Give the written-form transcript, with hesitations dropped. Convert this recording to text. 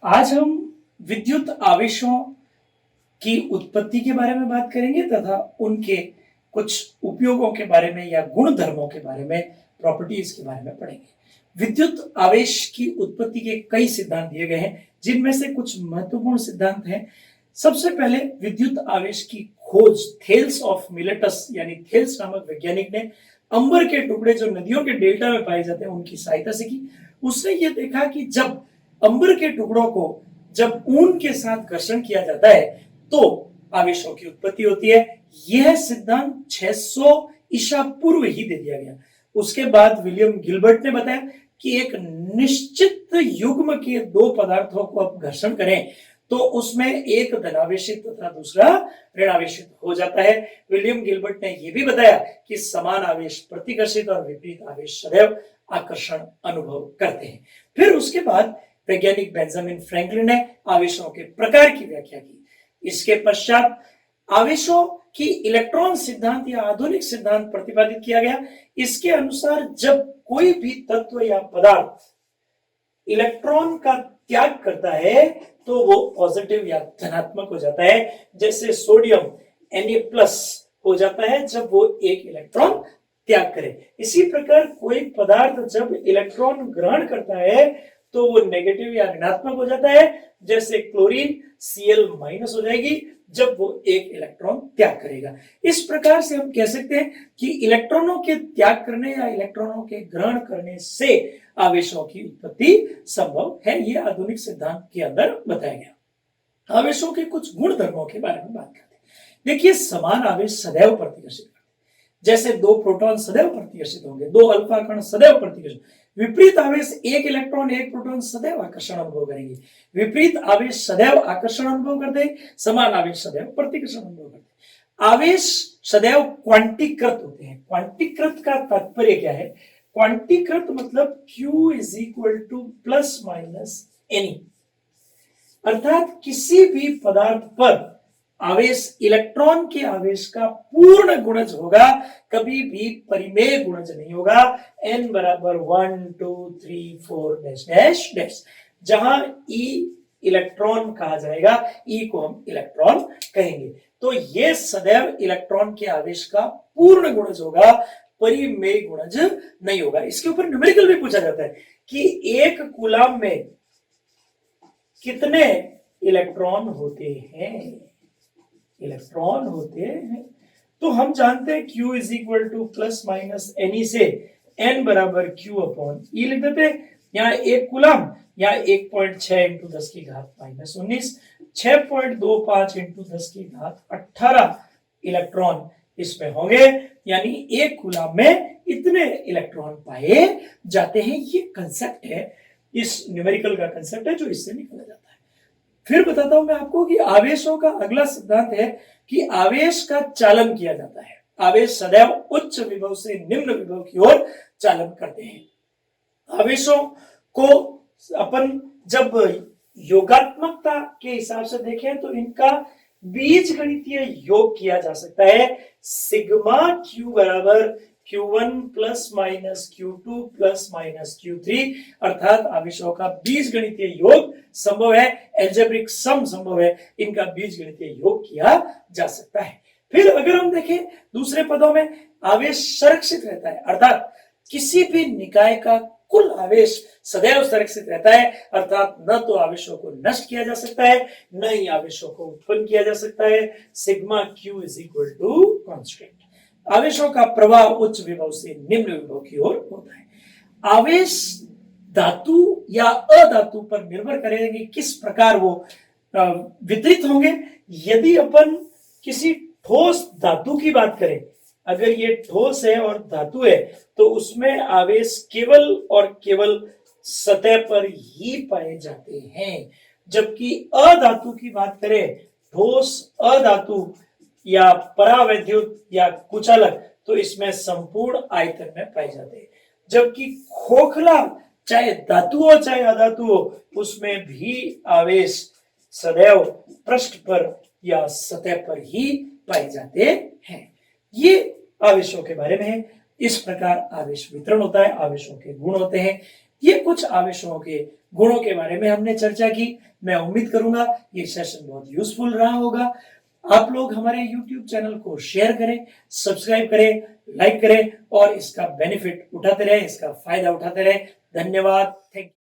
आज हम विद्युत आवेशों की उत्पत्ति के बारे में बात करेंगे तथा उनके कुछ उपयोगों के बारे में या गुण धर्मों के बारे में, प्रॉपर्टीज के बारे में पढ़ेंगे। विद्युत आवेश की उत्पत्ति के कई सिद्धांत दिए गए हैं, जिनमें से कुछ महत्वपूर्ण सिद्धांत हैं। सबसे पहले विद्युत आवेश की खोज थेल्स ऑफ मिलेटस यानी थेल्स नामक वैज्ञानिक ने अंबर के टुकड़े जो नदियों के डेल्टा में पाए जाते हैं उनकी सहायता से की। उसने ये देखा कि जब अंबर के टुकड़ों को जब ऊन के साथ घर्षण किया जाता है तो आवेशों की उत्पत्ति होती है। यह सिद्धांत 600 ईसा पूर्व ही दे दिया गया। उसके बाद विलियम गिलबर्ट ने बताया कि एक निश्चित युग्म के दो पदार्थों को आप घर्षण करें तो उसमें एक धनावेशित तथा दूसरा ऋणावेशित हो जाता है। विलियम गिलबर्ट ने यह भी बताया कि समान आवेश प्रतिकर्षित और विपरीत आवेश सदैव आकर्षण अनुभव करते हैं। फिर उसके बाद वैज्ञानिक बेंजामिन फ्रैंकलिन ने आवेशों के प्रकार की व्याख्या की। इसके पश्चात आवेशों की इलेक्ट्रॉन सिद्धांत या आधुनिक सिद्धांत प्रतिपादित किया गया। इसके अनुसार जब कोई भी तत्व या पदार्थ इलेक्ट्रॉन का त्याग करता है तो वो पॉजिटिव या धनात्मक हो जाता है। जैसे सोडियम Na+ हो जाता है जब वो एक इलेक्ट्रॉन त्याग करे। इसी प्रकार कोई पदार्थ जब इलेक्ट्रॉन ग्रहण करता है तो वो नेगेटिव या ऋणात्मक हो जाता है। जैसे क्लोरीन Cl- हो जाएगी जब वो एक इलेक्ट्रॉन त्याग करेगा। इस प्रकार से हम कह सकते हैं कि इलेक्ट्रॉनों के त्याग करने या इलेक्ट्रॉनों के ग्रहण करने से आवेशों की उत्पत्ति संभव है। यह आधुनिक सिद्धांत के अंदर बताया गया। आवेशों के कुछ गुण धर्मों के बारे में बात करते हैं। देखिए, समान आवेश सदैव प्रतिकर्षित करते हैं। जैसे दो प्रोटॉन सदैव प्रतिकर्षित होंगे, दो अल्फा कण सदैव प्रतिकर्षित। विपरीत आवेश एक इलेक्ट्रॉन एक प्रोटॉन सदैव आकर्षण अनुभव करेंगे। विपरीत आवेश सदैव आकर्षण अनुभव करते हैं, समान आवेश सदैव प्रतिकर्षण अनुभव करते हैं। आवेश सदैव क्वांटीकृत होते हैं। क्वांटीकृत का तात्पर्य क्या है? क्वांटीकृत मतलब Q = ±N, अर्थात किसी भी पदार्थ पर आवेश इलेक्ट्रॉन के आवेश का पूर्ण गुणज होगा, कभी भी परिमेय गुणज नहीं होगा। n बराबर 1 2 3 4 डैश डैश डैश। जहां E इलेक्ट्रॉन कहा जाएगा, E को हम इलेक्ट्रॉन कहेंगे। तो ये सदैव इलेक्ट्रॉन के आवेश का पूर्ण गुणज होगा, परिमेय गुणज नहीं होगा। इसके ऊपर न्यूमेरिकल भी पूछा जाता है कि एक कूलम में कितने इलेक्ट्रॉन होते हैं। इलेक्ट्रॉन होते हैं तो हम जानते हैं Q = ±Ne से n बराबर Q/E लिख देते हैं। यहाँ एक कूलम या 1.6 × 10⁻⁻19 6.25 × 10⁻18 इलेक्ट्रॉन इसमें होंगे, यानी एक कूलम में इतने इलेक्ट्रॉन पाए जाते हैं। ये कंसेप्ट है, इस न्यूमेरिकल का कंसेप्ट है जो इससे निकाला जाता है। फिर बताता हूं मैं आपको कि आवेशों का अगला सिद्धांत है कि आवेश का चालन किया जाता है। आवेश सदैव उच्च विभव से निम्न विभव की ओर चालन करते हैं। आवेशों को अपन जब योगात्मकता के हिसाब से देखें तो इनका बीज गणितीय योग किया जा सकता है। सिग्मा Q बराबर Q1 ± Q2 ± Q3, अर्थात आवेशों का बीज गणितीय योग संभव है। एल्जेब्रिक सम संभव है। इनका बीज गणितीय योग किया जा सकता है। फिर अगर हम देखें दूसरे पदों में, आवेश संरक्षित रहता है, अर्थात किसी भी निकाय का कुल आवेश सदैव संरक्षित रहता है, अर्थात न तो आवेशों को नष्ट किया जा सकता है, न ही आवेशों को उत्पन्न किया जा सकता है। Sigma Q = constant. आवेशों का प्रवाह उच्च विभव से निम्न विभव की ओर होता है। आवेश धातु या अधातु पर निर्भर करेंगे किस प्रकार वो वितरित होंगे। यदि अपन किसी ठोस धातु की बात करें, अगर ये ठोस है और धातु है तो उसमें आवेश केवल और केवल सतह पर ही पाए जाते हैं। जबकि अधातु की बात करें, ठोस अधातु या परावैद्युत या कुचालक, तो इसमें संपूर्ण आयतन में पाए जाते हैं। जबकि खोखला चाहे धातु हो चाहे अधातु हो, उसमें भी आवेश सदैव पृष्ठ पर या सतह पर ही पाए जाते हैं। ये आवेशों के बारे में है। इस प्रकार आवेश वितरण होता है, आवेशों के गुण होते हैं। ये कुछ आवेशों के गुणों के बारे में हमने चर्चा की। मैं उम्मीद करूंगा ये सेशन बहुत यूजफुल रहा होगा। आप लोग हमारे YouTube चैनल को शेयर करें, सब्सक्राइब करें, लाइक करें और इसका बेनिफिट उठाते रहे, इसका फायदा उठाते रहे। धन्यवाद। Thank you.